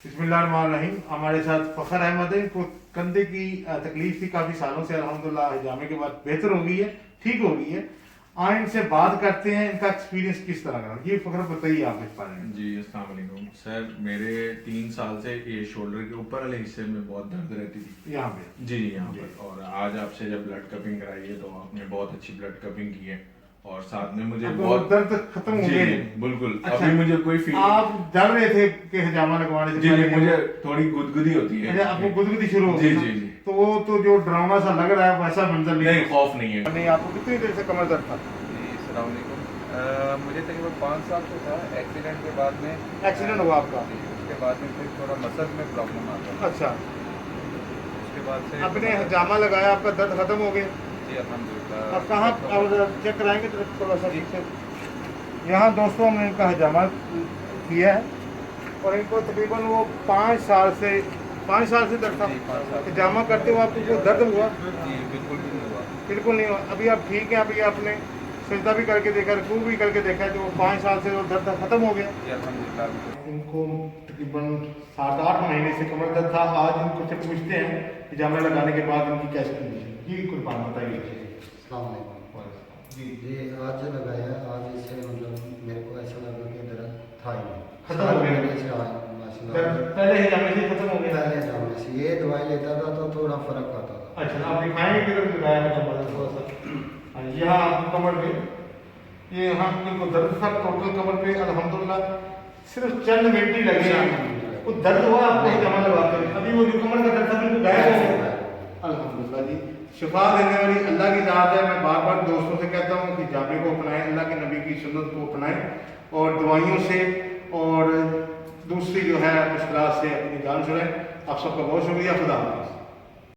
बिस्मिल्लाहिर्रहमानिर्रहीम। हमारे साथ फखर अहमद है। इनको कंधे की तकलीफ थी काफ़ी सालों से, अल्हम्दुलिल्लाह हिजामे के बाद बेहतर हो गई है, ठीक हो गई है। आए इनसे बात करते हैं, इनका एक्सपीरियंस किस तरह का। ये फखर बताइए आप इस बारे में। जी अस्सलाम वालेकुम सर, मेरे 3 साल से ये शोल्डर के ऊपर वाले हिस्से में बहुत दर्द रहती थी। यहाँ पे जी यहाँ पर, और आज आपसे जब ब्लड कपिंग कराई है तो आपने बहुत अच्छी ब्लड कपिंग की है और साथ में मुझे बहुत दर्द खत्म हो जी गए। बिल्कुल। अच्छा, अभी मुझे कोई फील आप डर रहे थे कि हिजामा लगवाने से जी पहले मुझे थोड़ी गुदगुदी होती है। अच्छा, आपको गुदगुदी शुरू हो जी गई। जी जी। तो वो तो जो डरावना सा लग रहा है वैसा मंजर नहीं, खौफ नहीं है। नहीं। आपको कितनी देर से कमर दर्द था? जी अस्सलाम वालेकुम। मुझे तकरीबन 5 साल से था। एक्सीडेंट के बाद में एक्सीडेंट हुआ आपका? जी, उसके बाद में फिर थोड़ा मसल में प्रॉब्लम आता है। अच्छा, उसके बाद से आपने हिजामा लगाया, आपका दर्द खत्म हो गया? जी अल्हम्दुलिल्लाह। अब कहाँ चेक कराएंगे तो थोड़ा सा पीछे। यहाँ दोस्तों हमने इनका हिजामा किया है और इनको तकरीबन वो 5 साल से दर्द था। जी, 5 साल। हिजामा करते हुए आपको कोई दर्द हुआ? जी बिल्कुल भी नहीं हुआ। बिल्कुल नहीं हुआ। अभी आप ठीक हैं? अभी आपने सजदा भी करके देखा, रुकू भी करके देखा, तो वो 5 साल से वो दर्द खत्म हो गया। जी अल्हम्दुलिल्लाह। इनको तकरीबन 7-8 महीने से कमर दर्द था। आज इनको से पूछते हैं हिजामा लगाने के बाद इनकी कैसी कंडीशन। जी कुर्बान बताइए। अस्सलाम वालेकुम। जी जी आज जो लगाया, आज इससे मतलब मेरे को ऐसा लगा कि दर्द था ही नहीं। खत्म हो गया। महीने से आज माशाल्लाह पहले हिजामे से खत्म हो गया। पहले जाने से ये दवाई लेता था तो थोड़ा फर्क आता था। अच्छा, आप दिखाएंगे किधर लगाया है कमर में थोड़ा सा? हाँ, यहाँ आपको कमर पे, ये यहाँ इनको दर्द था टोटल कमर पे। अल्हम्दुलिल्लाह सिर्फ चंद मिनट ही लगे हैं। वो दर्द हुआ आपको हिजामा लगाते हुए, अभी वो जो कमर का दर्द था बिल्कुल गायब हो गया। अल्हम्दुलिल्लाह जी, शिफा देने वाली अल्लाह की ज़ात है। मैं बार बार दोस्तों से कहता हूँ कि हिजामे को अपनाएं, अल्लाह के नबी की सुन्नत को अपनाएं और दवाइयों से और दूसरी जो है मुश्किलात से अपनी जान छुड़ाएं। आप सबका बहुत शुक्रिया। खुदा हाफ़िज़।